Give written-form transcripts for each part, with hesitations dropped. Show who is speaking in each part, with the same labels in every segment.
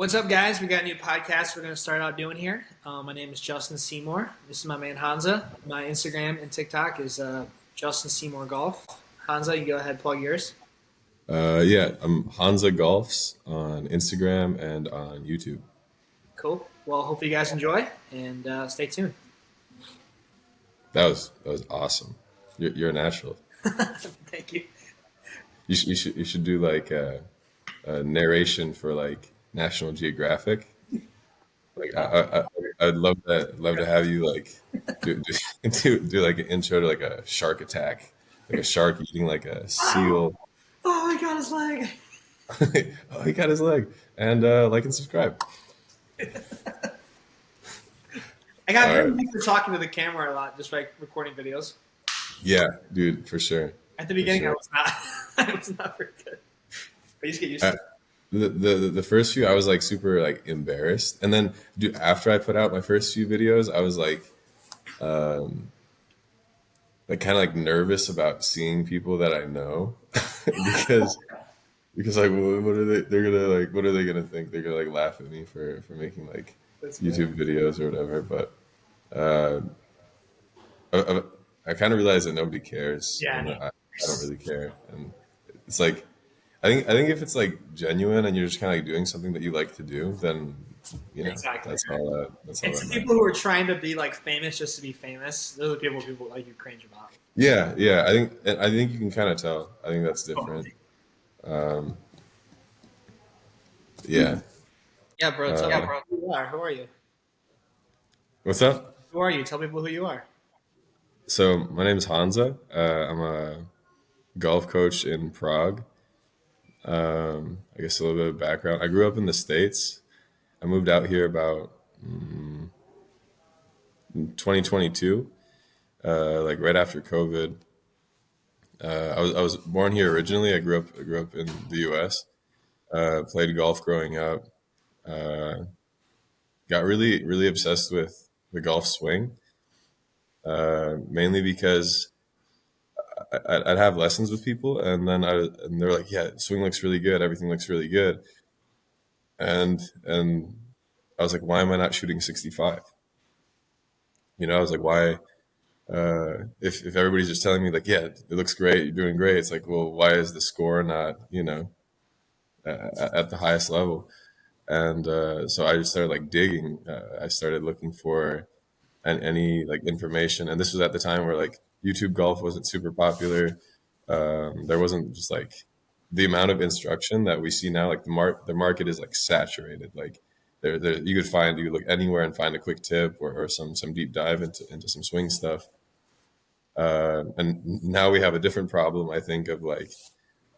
Speaker 1: What's up, guys? We got a new podcast we're going to start out doing here. My name is Justin Seymour. This is my man Honza. My Instagram and TikTok is Justin Seymour Golf. Honza, you go ahead, plug yours.
Speaker 2: Yeah, I'm Honza Golfs on Instagram and on YouTube.
Speaker 1: Cool. Well, hope you guys enjoy and stay tuned.
Speaker 2: That was awesome. You're a natural.
Speaker 1: Thank you.
Speaker 2: You should do like a narration for like National Geographic. Like I'd love that. Love to have you like do like an intro to like a shark attack, like a shark eating like a seal.
Speaker 1: Oh, my God, his leg.
Speaker 2: Oh, he got his leg. And like and subscribe.
Speaker 1: I got
Speaker 2: All
Speaker 1: very
Speaker 2: right.
Speaker 1: used to talking to the camera a lot just by recording videos.
Speaker 2: Yeah, dude, for sure.
Speaker 1: At the
Speaker 2: For
Speaker 1: beginning, I
Speaker 2: sure.
Speaker 1: was not. I was not very good. But you just get used to
Speaker 2: Uh,
Speaker 1: it.
Speaker 2: the first few I was like super like embarrassed, and then dude, after I put out my first few videos, I was um, like kind of like nervous about seeing people that I know because like what are they? They're gonna like what are they gonna think? They're gonna like laugh at me for making like
Speaker 1: That's fair.
Speaker 2: YouTube videos or whatever. But uh, I, I, I kind of realized that nobody cares,
Speaker 1: Yeah, I
Speaker 2: and
Speaker 1: know.
Speaker 2: I don't really care, and it's like I think if it's like genuine and you're just kind of like doing something that you like to do, then
Speaker 1: Exactly.
Speaker 2: that's all
Speaker 1: It's
Speaker 2: that
Speaker 1: the
Speaker 2: matters.
Speaker 1: people who are trying to be like famous just to be famous. Those are the people like you cringe about.
Speaker 2: Yeah, yeah. I think you can kind of tell. I think that's different.
Speaker 1: Totally.
Speaker 2: Um, yeah.
Speaker 1: Yeah, bro. Tell
Speaker 2: Uh,
Speaker 1: me who you are. Who are you?
Speaker 2: what's up?
Speaker 1: Who are you? Tell people who you are.
Speaker 2: So my name is Honza. I'm a golf coach in Prague. I guess a little bit of background. I grew up in the States. I moved out here about 2022, like right after COVID. I was born here originally. I grew up in the U.S. Played golf growing up. Uh, got really obsessed with the golf swing, mainly because I'd have lessons with people, and they're like, "Yeah, swing looks really good. Everything looks really good." And I was like, "Why am I not shooting 65?" I was like, "Why?" If everybody's just telling me like, "Yeah, it looks great. You're doing great," it's like, "Well, why is the score not at the highest level?" And so I just started like digging. I started looking for any like information, and this was at the time where like YouTube golf wasn't super popular. There wasn't just like the amount of instruction that we see now. Like the market is like saturated. Like you could look anywhere and find a quick tip or some deep dive into some swing stuff. And now we have a different problem, I think, of like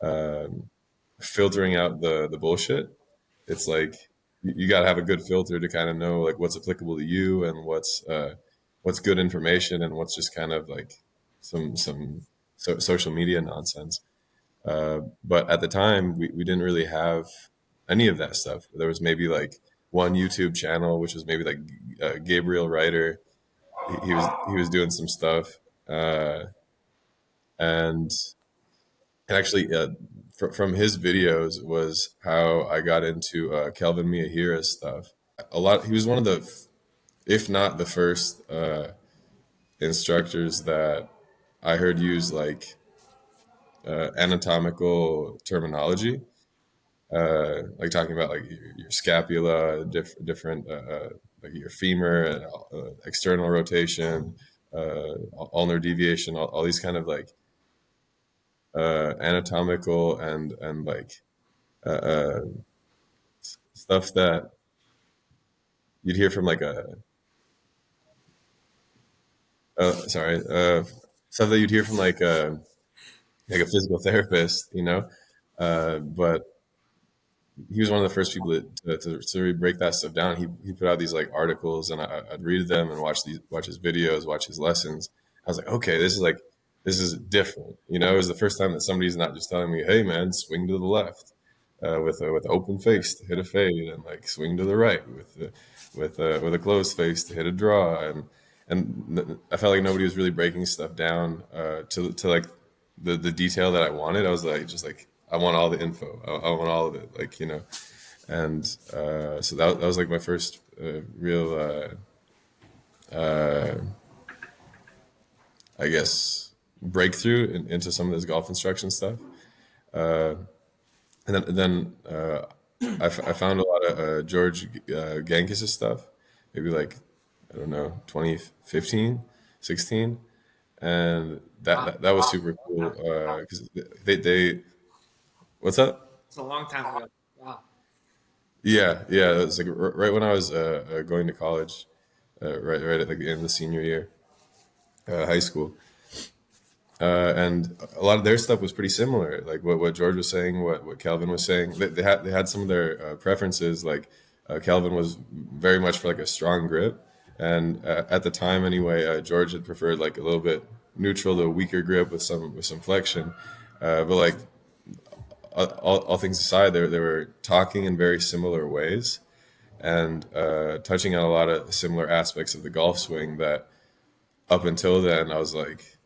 Speaker 2: um, filtering out the bullshit. It's like you got to have a good filter to kind of know like what's applicable to you and what's good information and what's just kind of like some social media nonsense. But at the time, we didn't really have any of that stuff. There was maybe like one YouTube channel, which was maybe like Gabriel Ryder. He was doing some stuff, uh, and actually from his videos was how I got into Kelvin Miyahira's stuff. He was one of the, if not the first instructors that I heard use like anatomical terminology, like talking about like your scapula, different like your femur, external rotation, ulnar deviation, all these kind of like anatomical and like uh, uh, stuff that you'd hear from like sorry, stuff that you'd hear from like a physical therapist, but he was one of the first people to really break that stuff down. He put out these like articles, and I'd read them and watch his videos, watch his lessons. I was like, okay, this is different. It was the first time that somebody's not just telling me, hey man, swing to the left with open face to hit a fade, and like swing to the right with a closed face to hit a draw, and I felt like nobody was really breaking stuff down to like the detail that I wanted. I was like just like I want all the info. I want all of it, like. and so that was like my first real, I guess, breakthrough into some of this golf instruction stuff. And then I found a lot of George Gankis' stuff, maybe like, I don't know, 2015, 16. And
Speaker 1: Wow,
Speaker 2: that was super cool because they, what's up?
Speaker 1: it's a long time ago. Wow.
Speaker 2: Yeah, it was like right when I was going to college, right at like the end of the senior year, high school. And a lot of their stuff was pretty similar, like what George was saying, what Calvin was saying. They had some of their preferences. Like Calvin was very much for like a strong grip, and at the time anyway, George had preferred like a little bit neutral to a weaker grip with some flexion. But like all things aside, they were talking in very similar ways and touching on a lot of similar aspects of the golf swing that up until then I was like,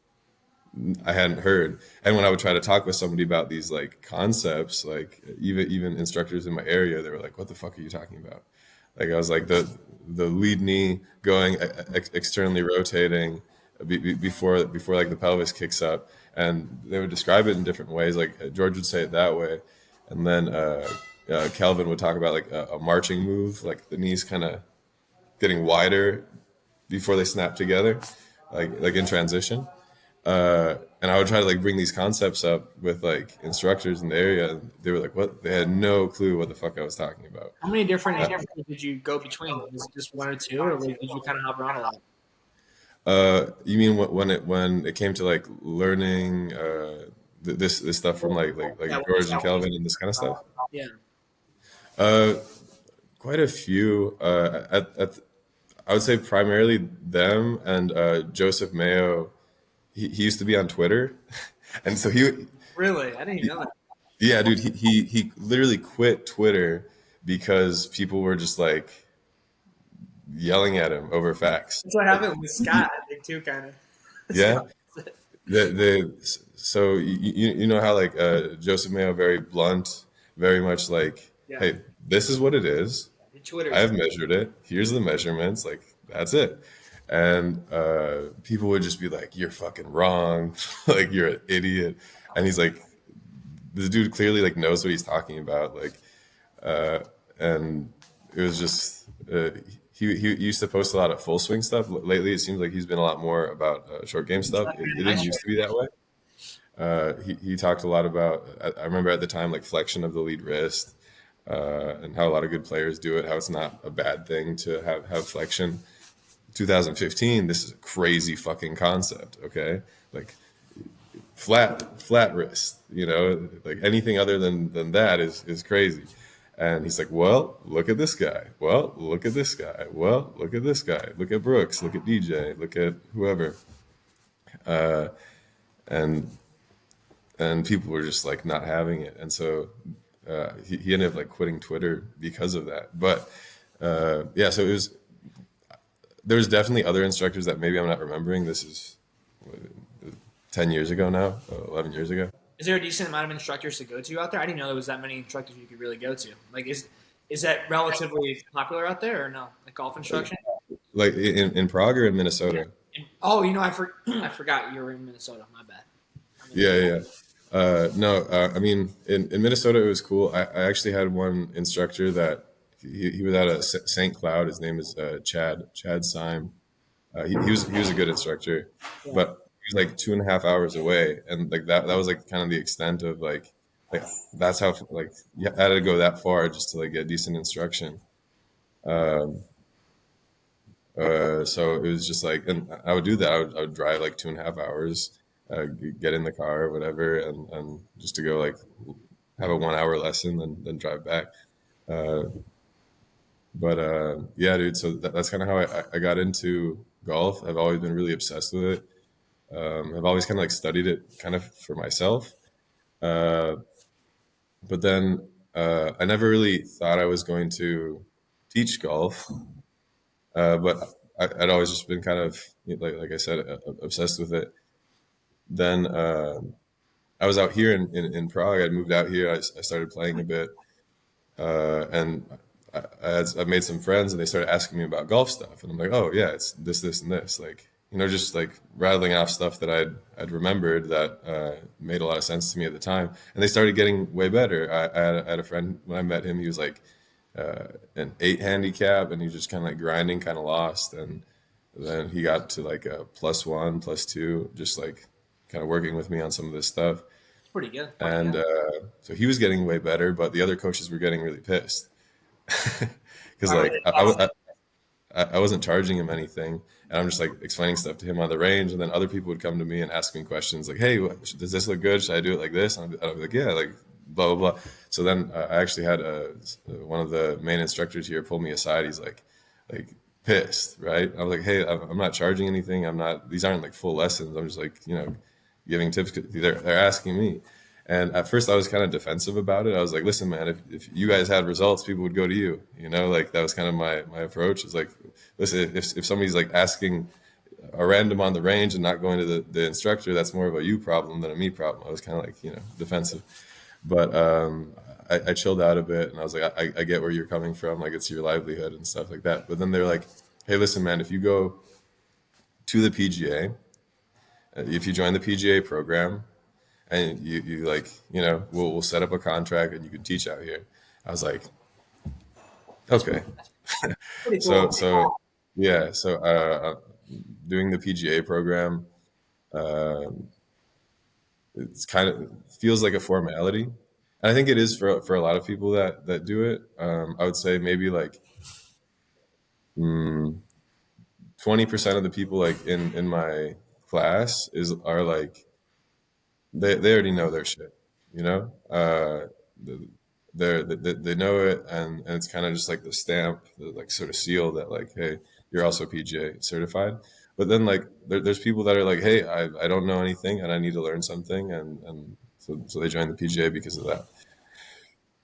Speaker 2: I hadn't heard. And when I would try to talk with somebody about these like concepts, like even instructors in my area, they were like, "What the fuck are you talking about?" Like I was like the lead knee going externally rotating before like the pelvis kicks up, and they would describe it in different ways. Like George would say it that way, and then Kelvin would talk about like a marching move, like the knees kind of getting wider before they snap together, like in transition. And I would try to like bring these concepts up with like instructors in the area. And they were like, "What?" They had no clue what the fuck I was talking about.
Speaker 1: How many different instructors did you go between? Was it just one or two, or like, did you kind of hop around a lot?
Speaker 2: You mean when it came to like learning this stuff from like
Speaker 1: Yeah,
Speaker 2: George and Kelvin and this kind of stuff?
Speaker 1: yeah.
Speaker 2: Uh, Quite a few. I would say primarily them and Joseph Mayo. He used to be on Twitter, and so
Speaker 1: Really, I didn't even know that.
Speaker 2: yeah, dude, he literally quit Twitter because people were just like yelling at him over facts.
Speaker 1: That's what
Speaker 2: Like,
Speaker 1: happened with Scott, I think, too, kind of.
Speaker 2: yeah, so you know how like Joseph Mayo, very blunt, very much like,
Speaker 1: Yeah,
Speaker 2: hey, this is what it is. I
Speaker 1: Twitter's.
Speaker 2: have measured it. Here's the measurements. Like that's it. And people would just be like, "You're fucking wrong. Like you're an idiot." And he's like, "This dude clearly like knows what he's talking about." Like, and it was just he used to post a lot of full swing stuff. Lately, it seems like he's been a lot more about short game stuff. It didn't used to be that way. He talked a lot about. I remember at the time like flexion of the lead wrist, and how a lot of good players do it. How it's not a bad thing to have flexion. 2015, this is a crazy fucking concept. Okay, like flat wrist. You know, like anything other than that is crazy. And he's like, well, look at this guy. Well, look at this guy. Well, look at this guy. Look at Brooks. Look at DJ. Look at whoever. And people were just like not having it. And so he ended up like quitting Twitter because of that. But yeah, so there was definitely other instructors that maybe I'm not remembering. This is 10 years ago now, 11 years ago.
Speaker 1: Is there a decent amount of instructors to go to out there? I didn't know there was that many instructors you could really go to. Like, is that relatively popular out there or no? Like golf instruction?
Speaker 2: Like in Prague or in Minnesota?
Speaker 1: Oh, I forgot you were in Minnesota. My bad.
Speaker 2: Yeah. No, I mean, in Minnesota, it was cool. I actually had one instructor that he was out of St. Cloud. His name is Chad Syme. He was a good instructor,
Speaker 1: Yeah.
Speaker 2: but he was like 2.5 hours away, and like that was like kind of the extent of like that's how like you had to go that far just to like get decent instruction. Um, so it was just like, and I would do that. I would drive like 2.5 hours, get in the car or whatever, and just to go like have a 1 hour lesson, then drive back. Uh, but yeah, dude. So that's kind of how I got into golf. I've always been really obsessed with it. I've always kind of like studied it kind of for myself. Uh, but then I never really thought I was going to teach golf. But I'd always just been kind of like I said, obsessed with it. Then I was out here in Prague. I'd moved out here. I started playing a bit, and I've made some friends, and they started asking me about golf stuff, and I'm like, oh yeah, it's this, and this, like, just like rattling off stuff that I'd remembered that made a lot of sense to me at the time, and they started getting way better. I had a friend when I met him, he was like an 8 handicap, and he was just kind of like grinding, kind of lost, and then he got to like a +1, +2, just like kind of working with me on some of this stuff.
Speaker 1: It's pretty good.
Speaker 2: And so he was getting way better, but the other coaches were getting really pissed because
Speaker 1: Why were
Speaker 2: like
Speaker 1: they toxic?
Speaker 2: I wasn't charging him anything, and I'm just like explaining stuff to him on the range, and then other people would come to me and ask me questions like, "Hey, does this look good? Should I do it like this?" And I'd be like, "Yeah, like blah blah blah." So then I actually had one of the main instructors here pull me aside. He's like pissed, right? I was like, "Hey, I'm not charging anything. I'm not. These aren't like full lessons. I'm just like giving tips. They're asking me." And at first I was kind of defensive about it. I was like, listen, man, if you guys had results, people would go to you, like that was kind of my approach. It's like, listen, if somebody's like asking a random on the range and not going to the instructor, that's more of a you problem than a me problem. I was kind of like, defensive, but I chilled out a bit, and I was like, I get where you're coming from. Like, it's your livelihood and stuff like that. But then they're like, hey, listen, man, if you go to the PGA, if you join the PGA program, and you like, we'll set up a contract and you can teach out here. I was like, okay.
Speaker 1: Pretty
Speaker 2: So
Speaker 1: cool.
Speaker 2: so yeah, so doing the PGA program, uh, it's kind of feels like a formality, and I think it is for a lot of people that do it. I would say maybe like 20% of the people like in my class are like they already know their shit, you know. The- they know it, and it's kind of just like the stamp, the like sort of seal that like, hey, you're also PGA certified. But then like there's people that are like, hey, I don't know anything and I need to learn something, and so they join the PGA because of that.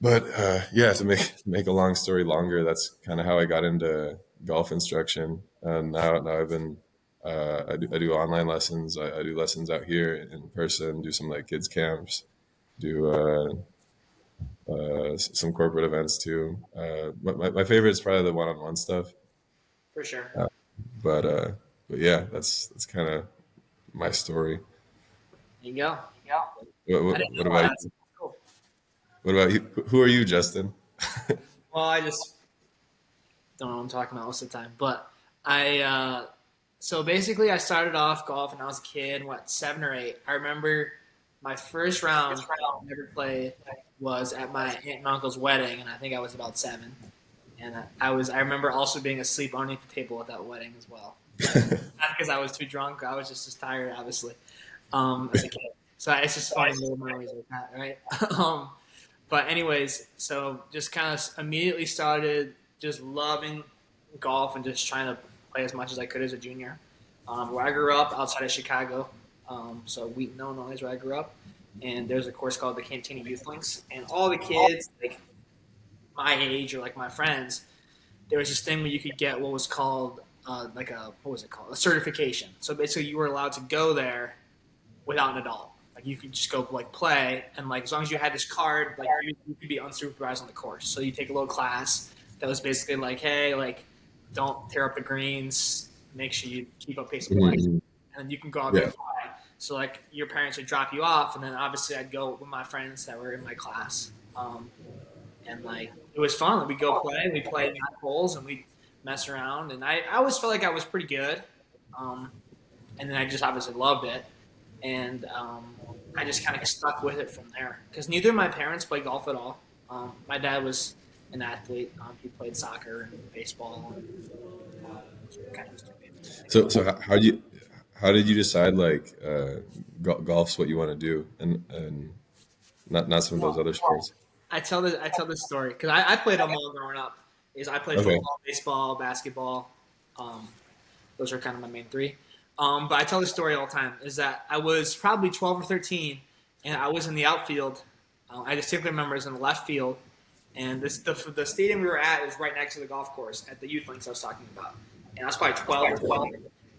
Speaker 2: But yeah, to make a long story longer, that's kind of how I got into golf instruction. And now I've been I do online lessons. I do lessons out here in person. Do some like kids camps. Do some corporate events too. My favorite is probably the one-on-one stuff.
Speaker 1: For sure.
Speaker 2: Uh, but uh, but yeah, that's kind of my story.
Speaker 1: There you go. I didn't
Speaker 2: What
Speaker 1: know
Speaker 2: about
Speaker 1: that.
Speaker 2: you?
Speaker 1: That's cool.
Speaker 2: What about you? Who are you, Justin?
Speaker 1: Well, I just don't know what I'm talking about most of the time. But I, so basically, I started off golf when I was a kid, what, 7 or 8. I remember my first round I ever played was at my aunt and uncle's wedding, and I think I was about 7. And I remember also being asleep underneath the table at that wedding as well. Not because I was too drunk, I was just as tired, obviously, as a kid. So it's just funny little memories like that, right? But anyways, so just kind of immediately started just loving golf and just trying to play as much as I could as a junior. Where I grew up, outside of Chicago, so Wheaton, Illinois, is where I grew up, and there's a course called the Cantina Youth Links, and all the kids like my age or like my friends, there was this thing where you could get what was called like a what was it called, a certification. So basically, you were allowed to go there without an adult. Like you could just go like play, and like as long as you had this card, like you could be unsupervised on the course. So you take a little class that was basically like, hey, like don't tear up the greens, make sure you keep up pace of play, and
Speaker 2: Mhm.
Speaker 1: then you can go out there
Speaker 2: Yeah.
Speaker 1: and play. So like your parents would drop you off, and then obviously I'd go with my friends that were in my class, and like it was fun. We'd go play, we played 9 holes, and we mess around, and I always felt like I was pretty good, um, and then I just obviously loved it, and I just kind of stuck with it from there because neither of my parents played golf at all. My dad was an athlete. He played soccer and baseball, and kind of just took me into
Speaker 2: So how did you decide like golf's what you want to do, and not some of those other sports?
Speaker 1: I tell this story because I played them all growing up. Is I played
Speaker 2: Okay.
Speaker 1: football, baseball, basketball. Um, those are kind of my main three. But I tell this story all the time. Is that I was probably 12 or 13, and I was in the outfield. I distinctly remember I was in the left field, and the stadium we were at is right next to the golf course at the youth links I was talking about. And I was probably 12 or 12.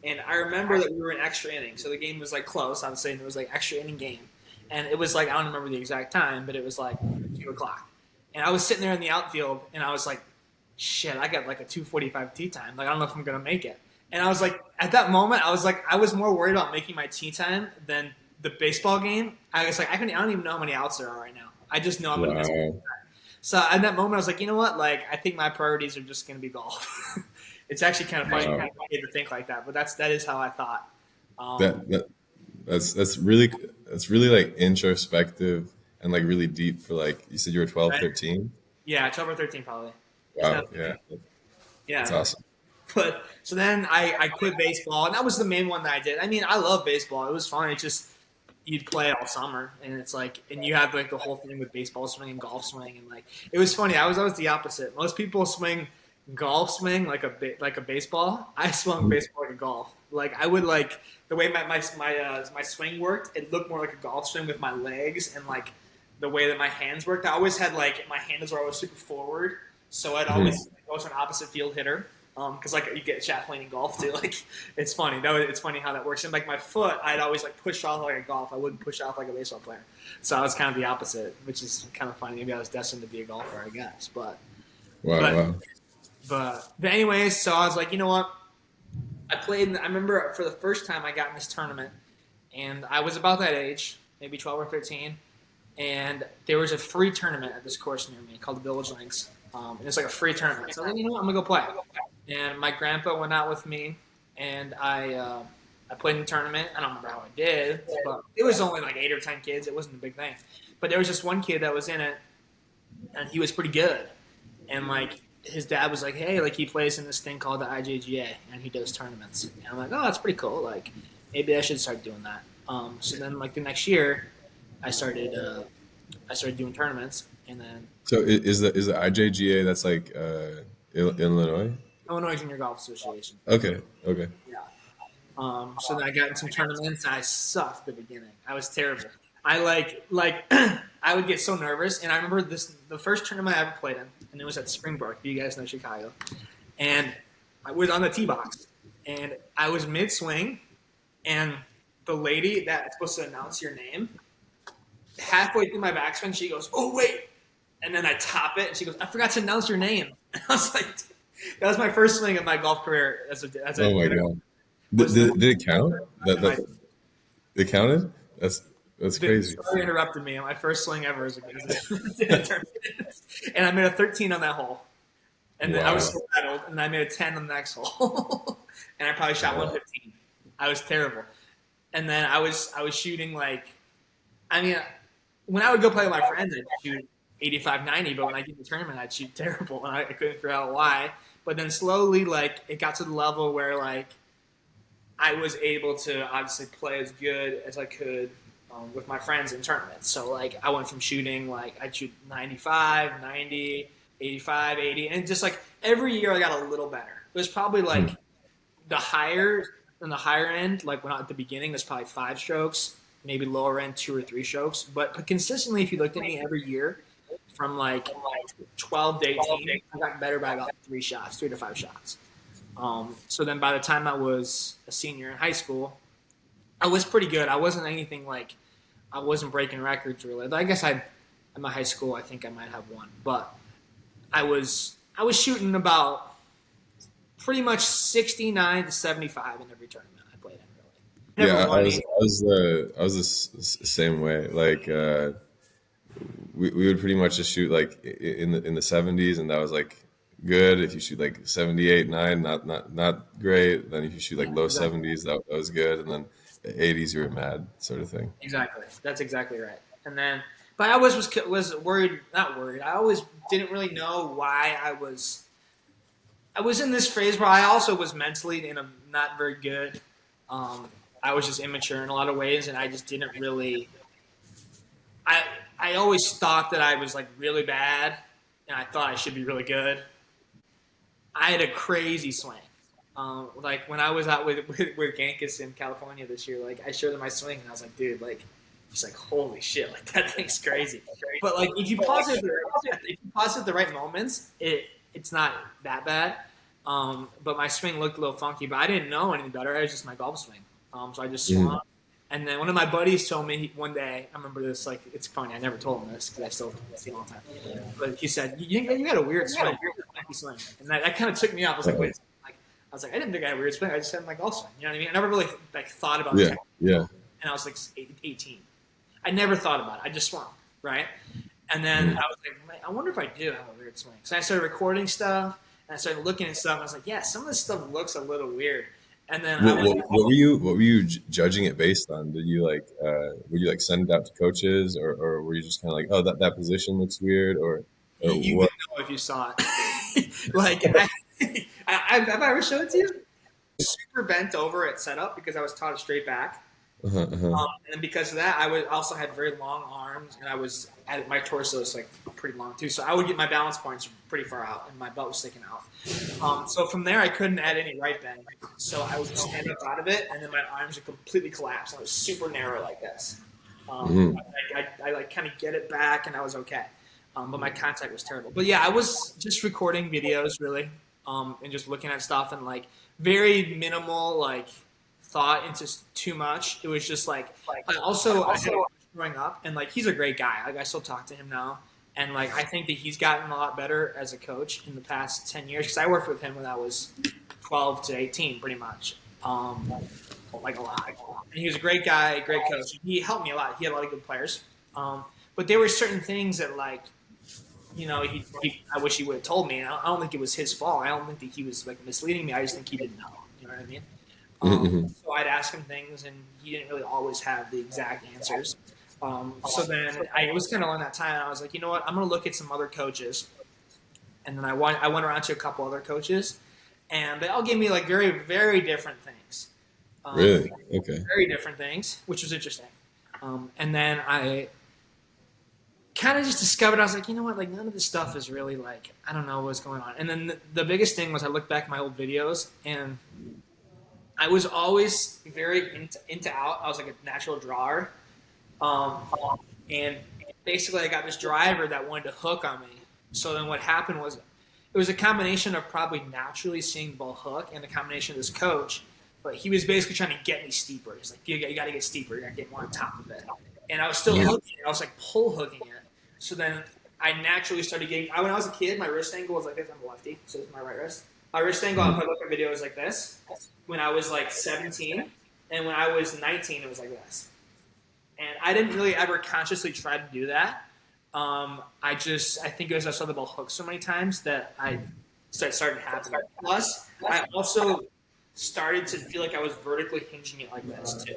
Speaker 1: And I remember that we were in extra innings, so the game was like close. I was saying it was like extra inning game, and it was like I don't remember the exact time, but it was like 2 o'clock. And I was sitting there in the outfield, and I was like, shit, I got like a 2:45 tee time. Like I don't know if I'm gonna make it. And I was like, at that moment, I was like, I was more worried about making my tee time than the baseball game. I was like, I don't even know how many outs there are right now. I just know I'm gonna miss.
Speaker 2: Wow.
Speaker 1: So at that moment, I was like, you know what? Like, I think my priorities are just gonna be golf. It's actually kind of funny,
Speaker 2: Wow.
Speaker 1: to think like that, but that is how I thought. Um,
Speaker 2: That that that's really like introspective and like really deep for like you said you were 12,
Speaker 1: right?
Speaker 2: 13.
Speaker 1: Yeah, 12 or 13 probably. Isn't
Speaker 2: Wow.
Speaker 1: that
Speaker 2: Yeah. That's
Speaker 1: yeah?
Speaker 2: awesome.
Speaker 1: But so then I quit baseball, and that was the main one that I did. I mean, I love baseball. It was fun. It's just you'd play all summer, and it's like, and you have like the whole thing with baseball swing and golf swing, and like it was funny. I was always the opposite. Most people swing golf swing like a baseball. I swung
Speaker 2: Mhm.
Speaker 1: baseball like a golf. Like I would like the way my swing worked. It looked more like a golf swing with my legs and like the way that my hands worked. I always had like my hands were always super forward, so I'd always
Speaker 2: Mhm.
Speaker 1: go to an opposite field hitter. Because like you get shaft playing in golf too. Like it's funny. It's funny how that works. And like my foot, I'd always like push off like a golf. I wouldn't push off like a baseball player. So I was kind of the opposite, which is kind of funny. Maybe I was destined to be a golfer, I guess.
Speaker 2: Wow.
Speaker 1: But
Speaker 2: Wow.
Speaker 1: but anyways, so I was like, you know what? I played. I remember for the first time I got in this tournament, and I was about that age, maybe 12 or 13, and there was a free tournament at this course near me called the Village Links. And it's like a free tournament. So I was like, you know what? I'm gonna go play. And my grandpa went out with me, and I played in the tournament. I don't remember how I did, but it was only like 8 or 10 kids. It wasn't a big thing. But there was just one kid that was in it, and he was pretty good. And like his dad was like, hey, like he plays in this thing called the IJGA, and he does tournaments. And I'm like, oh, that's pretty cool. Like maybe I should start doing that. So then like the next year, I started I started doing tournaments, and then
Speaker 2: So is the IJGA that's like Illinois?
Speaker 1: Illinois Junior Golf Association.
Speaker 2: Okay. Okay.
Speaker 1: Yeah. So then I got in some tournaments, and I sucked at the beginning. I was terrible. I like I would get so nervous, and I remember the first tournament I ever played in, and it was at Springbrook. You guys know Chicago, and I was on the tee box, and I was mid swing, and the lady that's supposed to announce your name, halfway through my backswing, she goes, "Oh wait," and then I top it, and she goes, "I forgot to announce your name." And I was like, that was my first swing of my golf career
Speaker 2: Oh my God.
Speaker 1: was
Speaker 2: Did it count? That
Speaker 1: my
Speaker 2: that it counted? That's
Speaker 1: the
Speaker 2: crazy.
Speaker 1: story interrupted me on my first swing ever as a tournament. And I made a 13 on that hole. And then I was
Speaker 2: Wow.
Speaker 1: so rattled, and I made a 10 on the next hole. And I probably shot
Speaker 2: Wow.
Speaker 1: 115. I was terrible. And then I was shooting like, I mean, when I would go play with my friends, I'd shoot 85, 90, but when I get in the tournament, I'd shoot terrible, and I couldn't figure out why. But then slowly, like, it got to the level where, like, I was able to obviously play as good as I could with my friends in tournaments. So, like, I went from shooting, like, I'd shoot 95, 90, 85, 80, and just, like, every year I got a little better. It was probably,
Speaker 2: Hmm.
Speaker 1: like, the higher, on the higher end, like, when at the beginning, there's probably 5 strokes, maybe lower end 2 or 3 strokes. But consistently, if you looked at me every year, from, like, 12 to 18, I got better by about 3 to 5 shots. So then by the time I was a senior in high school, I was pretty good. I wasn't anything like I wasn't breaking records really. I guess I in my high school I think I might have one, but I was shooting about pretty much 69 to 75 in every tournament I played in. Really,
Speaker 2: Yeah,
Speaker 1: never
Speaker 2: I
Speaker 1: won
Speaker 2: was
Speaker 1: any.
Speaker 2: I was the I was the same way. Like we would pretty much just shoot like in the 70s, and that was like good. If you shoot like 78, 9, not great. Then if you shoot like
Speaker 1: Yeah,
Speaker 2: low
Speaker 1: exactly,
Speaker 2: 70s, that was good. And then 80s, you were mad, sort of thing.
Speaker 1: exactly. That's exactly right. And then, but I was worried, not worried. I always didn't really know why I was in this phase where I also was mentally in a not very good. Um, I was just immature in a lot of ways, and I just didn't really. I I always thought that I was like really bad, and I thought I should be really good. I had a crazy swing. Like when I was out with Gankus in California this year, like I showed him my swing, and I was like, dude, like he's like, holy shit, like that thing's crazy. But like if you pause it at the right moments, it's not that bad. But my swing looked a little funky, but I didn't know any better. It was just my golf swing. So I just
Speaker 2: Mhm.
Speaker 1: swung, And then one of my buddies told me one day, I remember this, like, it's funny. I never told him this because I still see him all the time. But he said, you got a weird swing. Swing. And that kind of took me off. I was like, wait, like, I was like, I didn't think I had a weird swing. I just had my golf swing. You know what I mean? I never really like thought about
Speaker 2: Yeah,
Speaker 1: technique.
Speaker 2: yeah.
Speaker 1: And I was like 18. I never thought about it. I just swung, right? And then I was like, I wonder if I do have a weird swing. So I started recording stuff, and I started looking at stuff. And I was like, yeah, some of this stuff looks a little weird. And then
Speaker 2: What were you judging it based on? Did you like would you like send it out to coaches, or were you just kind of like, oh, that position looks weird, or
Speaker 1: you
Speaker 2: what?
Speaker 1: would know if you saw it. Like, have I ever shown it to you? Super bent over at setup because I was taught a straight back. And then because of that, also had very long arms, and my torso is like pretty long too. So I would get my balance points pretty far out, and my belt was sticking out. So from there, I couldn't add any right bend. So I would just stand up out of it, and then my arms would completely collapse. I was super narrow like this. I like kind of get it back, and I was okay. But my contact was terrible. But yeah, I was just recording videos really, and just looking at stuff and like very minimal like thought into too much. It was just like I had growing up, and like he's a great guy. Like I still talk to him now, and like I think that he's gotten a lot better as a coach in the past 10 years because I worked with him when I was 12 to 18, pretty much. Like a lot. And he was a great guy, great coach. He helped me a lot. He had a lot of good players. But there were certain things that like, you know, I wish he would have told me. And I don't think it was his fault. I don't think that he was like misleading me. I just think he didn't know. You know what I mean? So I'd ask him things, and he didn't really always have the exact answers. So then it was kind of on that time, and I was like, you know what? I'm going to look at some other coaches. And then I went around to a couple other coaches, and they all gave me like very, very different things.
Speaker 2: Really? Okay.
Speaker 1: Very different things, which was interesting. And then I kind of just discovered, I was like, you know what? Like none of this stuff is really like, I don't know what's going on. And then the biggest thing was I looked back at my old videos, and I was always very into out. I was like a natural drawer. And basically I got this driver that wanted to hook on me. So then what happened was it was a combination of probably naturally seeing the ball hook and the combination of this coach. But he was basically trying to get me steeper. He's like, you got to get steeper. You got to get more on top of it. And I was still hooking it. I was like pull hooking it. So then I naturally started getting – when I was a kid, my wrist angle was like this. I'm a lefty, so this is my right wrist. My wrist angle, if I look at videos like this, when I was like 17, and when I was 19, it was like this. And I didn't really ever consciously try to do that. I think it was I saw the ball hook so many times that started happening. Plus, I also started to feel like I was vertically hinging it like this too.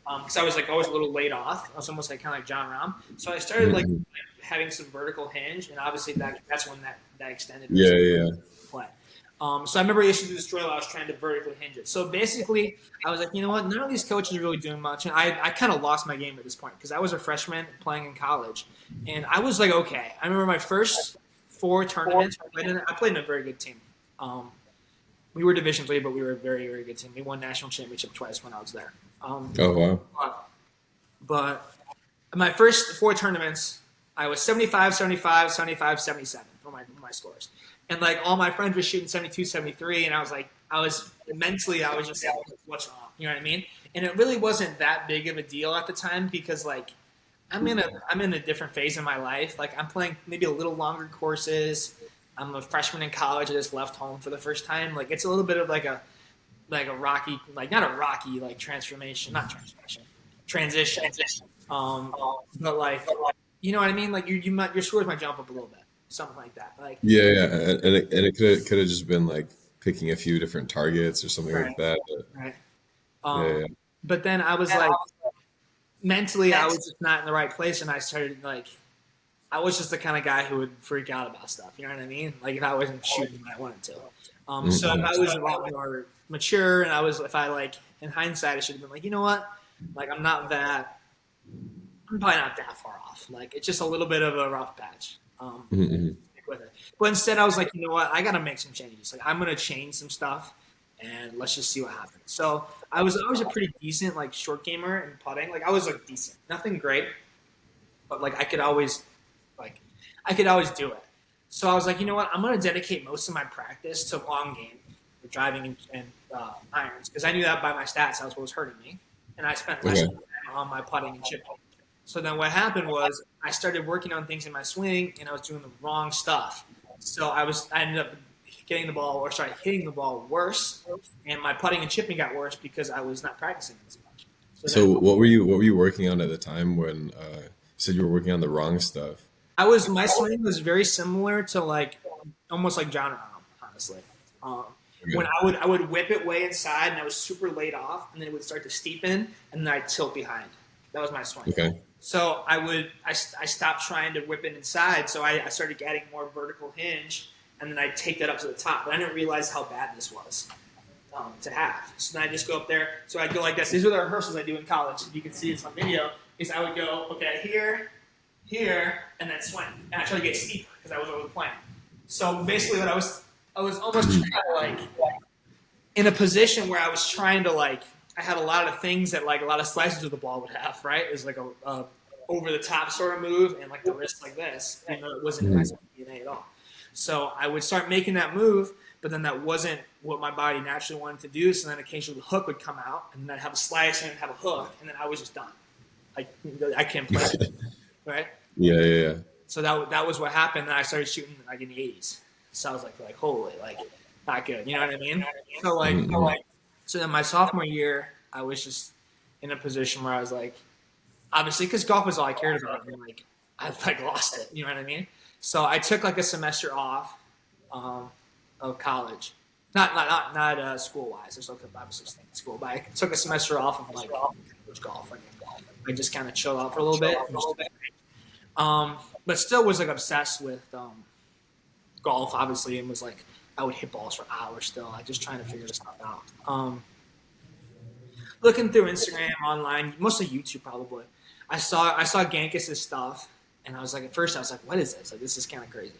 Speaker 1: Because I was like always a little laid off. I was almost like kind of like John Rahm. So I started like having some vertical hinge, and obviously that's when that extended. Play. So I remember I used to do this drill. I was trying to vertically hinge it. So basically, I was like, you know what? None of these coaches are really doing much. And I kind of lost my game at this point because I was a freshman playing in college. And I was like, okay. I remember my first 4 tournaments. I played in a very good team. We were Division III, but we were a very, very good team. We won national championship twice when I was there.
Speaker 2: Oh, wow.
Speaker 1: But my first 4 tournaments, I was 75, 75, 75, 77 for my scores. And like all my friends were shooting 72, 73, and I was just like, what's wrong? You know what I mean? And it really wasn't that big of a deal at the time because like I'm in a different phase in my life. Like I'm playing maybe a little longer courses. I'm a freshman in college. I just left home for the first time. Like it's a little bit of like a rocky, like not a rocky like transition. But like you know what I mean? Like your scores might jump up a little bit. Something like that. Like
Speaker 2: yeah, and it could have just been like picking a few different targets or something like that.
Speaker 1: Right.
Speaker 2: But
Speaker 1: then I was like, mentally, I was just not in the right place, and I started like, I was just the kind of guy who would freak out about stuff. You know what I mean? Like if I wasn't shooting when I wanted to. So if I was a lot more mature, and in hindsight, I should have been like, you know what? Like I'm probably not that far off. Like it's just a little bit of a rough patch. Stick with it. But instead, I was like, you know what? I got to make some changes. Like, I'm going to change some stuff, and let's just see what happens. So I was always a pretty decent, like, short gamer and putting. Like, I was, like, decent. Nothing great, but, like, I could always do it. So I was like, you know what? I'm going to dedicate most of my practice to long game, driving and irons, because I knew that by my stats, that was what was hurting me. And I spent less time on my putting and chipping. So then what happened was I started working on things in my swing, and I was doing the wrong stuff. So I ended up getting the ball, or started hitting the ball worse, and my putting and chipping got worse because I was not practicing as much. So
Speaker 2: So
Speaker 1: then
Speaker 2: what were you working on at the time when you said you were working on the wrong stuff?
Speaker 1: my swing was very similar to like almost like John Rahm, honestly. Um, when
Speaker 2: Okay.
Speaker 1: I would whip it way inside and I was super laid off, and then it would start to steepen, and then I'd tilt behind. That was my swing.
Speaker 2: Okay.
Speaker 1: So I stopped trying to whip it inside, so I started adding more vertical hinge, and then I'd take that up to the top. But I didn't realize how bad this was to have. So then I just go up there. So I'd go like this. These are the rehearsals I do in college. If you can see this on video, is I would go, okay, here, and then swing. And I try to get steeper because I was over the plane. So basically I was almost trying to like, in a position where I was trying to like, I had a lot of things that like a lot of slices of the ball would have, right? It was like a over the top sort of move and like the wrist like this, and it wasn't in my
Speaker 2: Mhm.
Speaker 1: DNA at all. So I would start making that move, but then that wasn't what my body naturally wanted to do. So then occasionally the hook would come out, and then I'd have a slice and I'd have a hook, and then I was just done. Like I can't play, right?
Speaker 2: Yeah, yeah, yeah.
Speaker 1: So that was what happened. And I started shooting like in the 80s. So I was like holy, like not good. You know what I mean? So
Speaker 2: Mhm.
Speaker 1: so then my sophomore year, I was just in a position where I was like, obviously, because golf was all I cared about, and like I like lost it. You know what I mean? So I took like a semester off um, of college, not school wise. There's like obviously staying in school, but I took a semester off of like college golf. Like, I just kind of chilled out for a little bit. But still was like obsessed with golf, obviously, and was like I would hit balls for hours still, like just trying to figure this stuff out. Looking through Instagram, online, mostly YouTube, probably. I saw Gankis's stuff, and I was like, at first I was like, what is this? Like this is kind of crazy.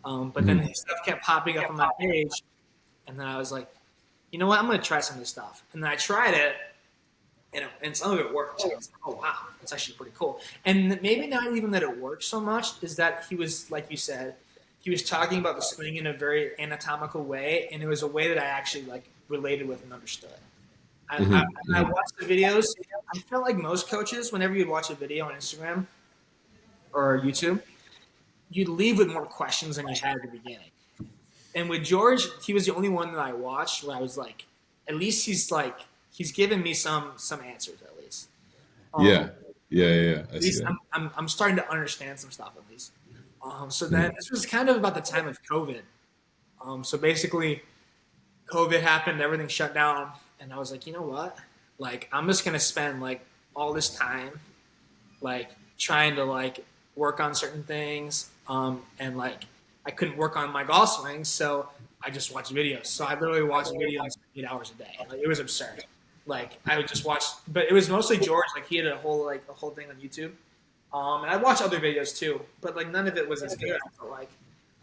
Speaker 1: But then
Speaker 2: Mhm.
Speaker 1: his stuff kept popping up on my page, and then I was like, you know what? I'm gonna try some of this stuff. And then I tried it, and some of it worked. I was like, oh wow, that's actually pretty cool. And maybe not even that it worked so much is that he was, like you said, he was talking about the swing in a very anatomical way, and it was a way that I actually like related with and understood.
Speaker 2: Mhm.
Speaker 1: I
Speaker 2: Mhm.
Speaker 1: watched the videos. I felt like most coaches, whenever you'd watch a video on Instagram or YouTube, you'd leave with more questions than you had at the beginning. And with George, he was the only one that I watched where I was like, at least he's given me some answers at least. Um,
Speaker 2: Yeah. Yeah, yeah, yeah. I
Speaker 1: at
Speaker 2: see
Speaker 1: least
Speaker 2: that.
Speaker 1: I'm starting to understand some stuff at least. So then
Speaker 2: Mhm.
Speaker 1: this was kind of about the time of COVID. So basically, COVID happened, everything shut down, and I was like, you know what? Like, I'm just gonna spend like all this time like trying to like work on certain things, and like I couldn't work on my golf swings, so I just watched videos. So I literally watched videos 8 hours a day. Like it was absurd. Like I would just watch, but it was mostly George. Like he had a whole thing on YouTube, and I watched other videos too, but like none of it was as good. I felt like,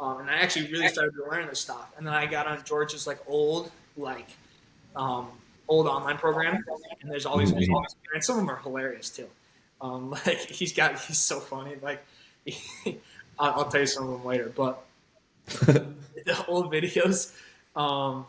Speaker 1: and I actually really started to learn this stuff. And then I got on George's like like um, old online program, and there's all these
Speaker 2: Mhm.
Speaker 1: videos,
Speaker 2: Mhm.
Speaker 1: and some of them are hilarious too. Like he's so funny. Like I'll tell you some of them later, but the old videos. Um,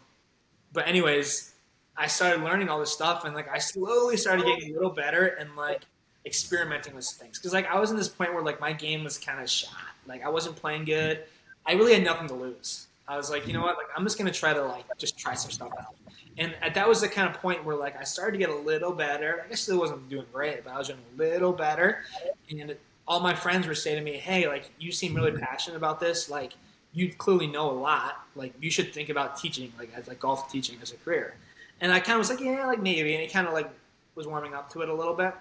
Speaker 1: but anyways, I started learning all this stuff, and like I slowly started getting a little better and like experimenting with things because like I was in this point where like my game was kind of shot. Like I wasn't playing good. I really had nothing to lose. I was like, you know what? Like I'm just gonna try to like just try some stuff out. And that was the kind of point where like I started to get a little better. Like, I still wasn't doing great, but I was doing a little better. And all my friends were saying to me, "Hey, like you seem really passionate about this. Like you clearly know a lot. Like you should think about teaching, like as like golf teaching as a career." And I kind of was like, "Yeah, like maybe." And it kind of like was warming up to it a little bit.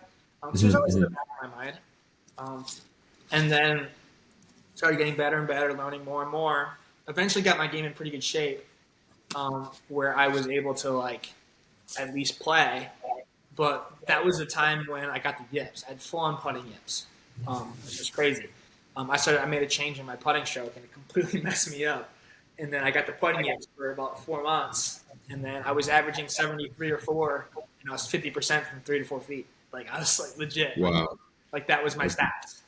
Speaker 1: Because it was
Speaker 2: Mhm.
Speaker 1: always in the
Speaker 2: Mhm.
Speaker 1: back of my mind. Um, and then started getting better and better, learning more and more. Eventually, got my game in pretty good shape, where I was able to like at least play. But that was the time when I got the yips. I had full on putting yips, which was crazy. I made a change in my putting stroke, and it completely messed me up. And then I got the putting yips for about 4 months, and then I was averaging 73 or four, and I was 50% from 3 to 4 feet. Like I was like legit,
Speaker 2: Wow.
Speaker 1: like that was my
Speaker 2: Okay.
Speaker 1: stats.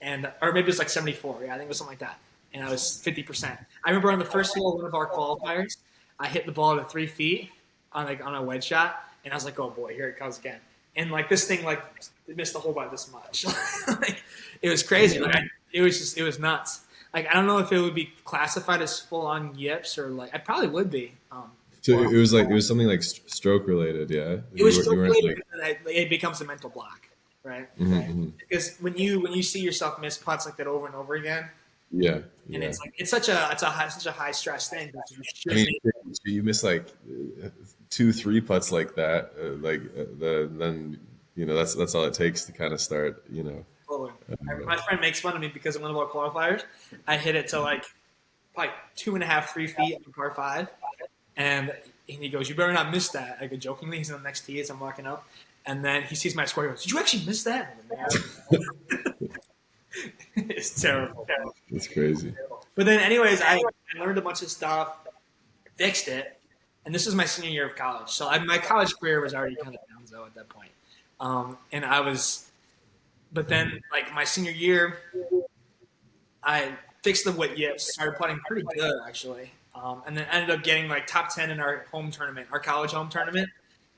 Speaker 1: And or maybe it was like 74. Yeah, I think it was something like that. And I was 50%. I remember on the first hole of one of our qualifiers, I hit the ball to 3 feet on a wedge shot, and I was like, oh boy, here it comes again. and like this thing like missed the hole by this much. Like it was crazy. Like it was nuts. Like I don't know if it would be classified as full on yips or like I probably would be.
Speaker 2: So
Speaker 1: Or
Speaker 2: it was something like stroke related, yeah.
Speaker 1: it was
Speaker 2: You
Speaker 1: stroke
Speaker 2: weren't
Speaker 1: related,
Speaker 2: like
Speaker 1: and then it becomes a mental block, right?
Speaker 2: mhm.
Speaker 1: Because when you see yourself miss putts like that over and over again,
Speaker 2: Yeah,
Speaker 1: and
Speaker 2: yeah.
Speaker 1: it's like such a high stress thing that you
Speaker 2: I
Speaker 1: should
Speaker 2: mean,
Speaker 1: make.
Speaker 2: you miss like two, three putts like that, then that's all it takes to kind of start.
Speaker 1: Forward. My friend makes fun of me because in one of our qualifiers, I hit it to like probably 2.5, 3 feet on par five, and he goes, "You better not miss that." I go jokingly. He's on the next tee as I'm walking up, and then he sees my score. He goes, "Did you actually miss that?" It's terrible.
Speaker 2: It's crazy.
Speaker 1: But then, anyways, I learned a bunch of stuff, fixed it, and this is my senior year of college. So my college career was already kind of downhill at that point. And I was, but then like my senior year, I fixed the wet yips, started putting pretty good actually, and then ended up getting like top 10 in our home tournament, our college home tournament.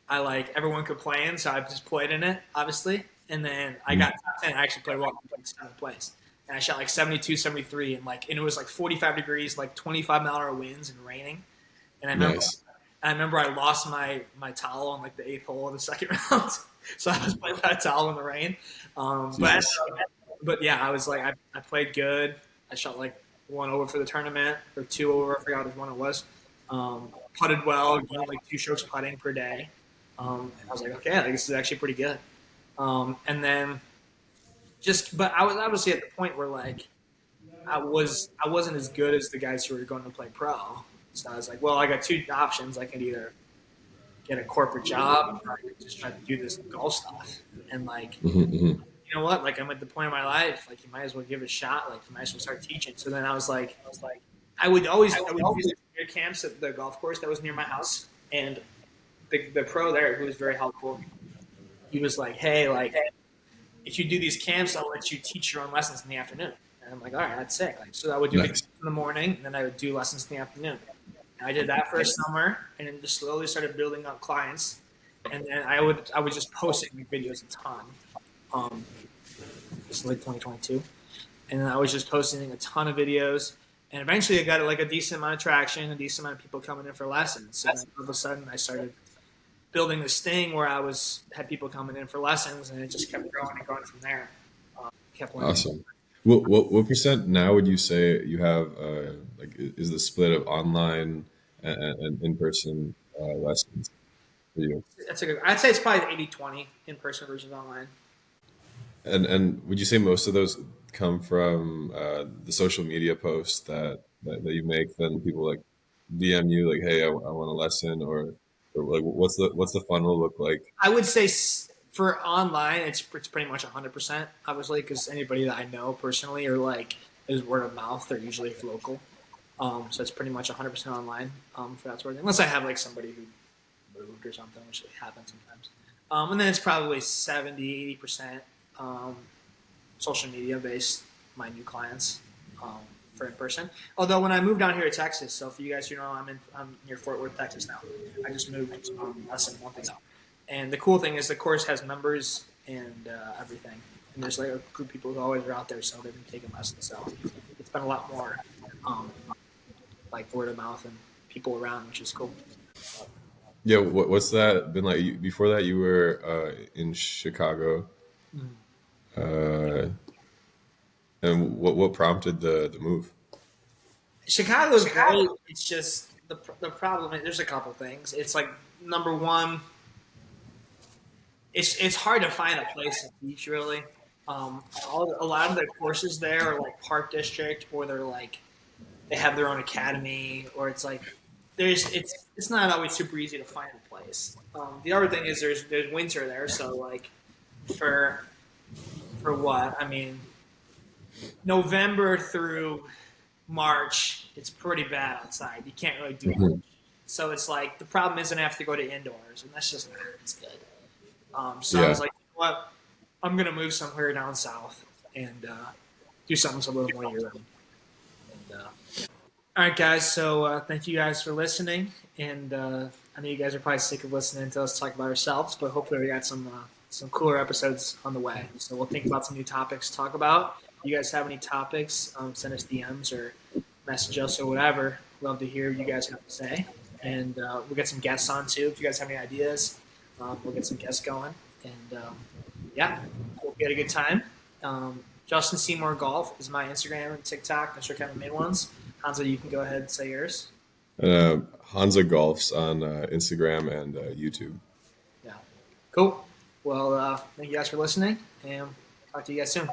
Speaker 1: I like everyone could play in, so I just played in it, obviously. And then I got top 10. I actually played well, like seventh place. And I shot like 72, 73, and it was like 45 degrees, like 25-mile-an-hour winds and raining. And
Speaker 2: Nice.
Speaker 1: I remember I lost my towel on like the eighth hole of the second round, so I was playing without a towel in the rain.
Speaker 2: Jesus.
Speaker 1: But yeah, I was like I played good. I shot like one over for the tournament or two over. I forgot which one it was. Putted well, like 2 strokes putting per day. I was like, okay, like, this is actually pretty good. And then but I was obviously at the point where like I wasn't as good as the guys who were going to play pro. So I was like, well, I got two options. I could either get a corporate job or I could just try to do this golf stuff. And like, you know what? Like I'm at the point in my life, like you might as well give it a shot. Like you might as well start teaching. So then I was like, I would do camps at the golf course that was near my house, and the pro there who was very helpful. He was like, hey, like if you do these camps, I'll let you teach your own lessons in the afternoon. And I'm like, all right, that's sick. Like, so I would do the
Speaker 2: Nice.
Speaker 1: camps in the morning, and then I would do lessons in the afternoon. And I did that for a summer, and then just slowly started building up clients. And then I would just post videos a ton. It's like 2022, and then I was just posting a ton of videos. And eventually, I got like a decent amount of traction, a decent amount of people coming in for lessons. So then all of a sudden, I started building this thing where had people coming in for lessons, and it just kept growing and growing from there. Kept learning.
Speaker 2: Awesome. What percent now would you say you have? Is the split of online and in person lessons for you?
Speaker 1: That's a good. I'd say it's probably 80-20 in person versus online.
Speaker 2: And would you say most of those come from the social media posts that you make? Then people like DM you like, "Hey, I want a lesson," or like, what's the funnel look like?
Speaker 1: I would say for online, it's pretty much 100%. Obviously, because anybody that I know personally or like is word of mouth, they're usually local. So it's pretty much 100% online for that sort of thing. Unless I have like somebody who moved or something, which happens sometimes. And then it's probably 70, 80% social media based, my new clients for in person. Although when I moved down here to Texas, so for you guys who know, I'm near Fort Worth, Texas now. I just moved less than a month ago. And the cool thing is the course has members and everything. And there's like a group of people who always are out there, so they've been taking lessons. So it's been a lot more like word of mouth and people around, which is cool.
Speaker 2: Yeah, what's that been like? Before that, you were in Chicago, uh, and what prompted the move?
Speaker 1: Chicago's great. It's just the problem is there's a couple things. It's like number one, it's hard to find a place to teach really. A lot of the courses there are like Park District, or they're like they have their own academy, or it's like it's not always super easy to find a place. The other thing is there's winter there, so like for what I mean, November through March, it's pretty bad outside. You can't really do much. So it's like the problem isn't I have to go to indoors, and that's just not as good. So I
Speaker 2: Yeah.
Speaker 1: was like, you know what? I'm gonna move somewhere down south and do something a little more year round. And, all right, guys. So thank you guys for listening, and I know you guys are probably sick of listening to us talk about ourselves, but hopefully we got some some cooler episodes on the way. So we'll think about some new topics to talk about. If you guys have any topics, send us DMs or message us or whatever. Love to hear what you guys have to say. And we'll get some guests on too. If you guys have any ideas, we'll get some guests going. And yeah, we'll get a good time. Justin Seymour Golf is my Instagram and TikTok. I'm sure Kevin made ones. Honza, you can go ahead and say yours.
Speaker 2: Honza Golfs on Instagram and YouTube.
Speaker 1: Yeah. Cool. Well, thank you guys for listening, and talk to you guys soon.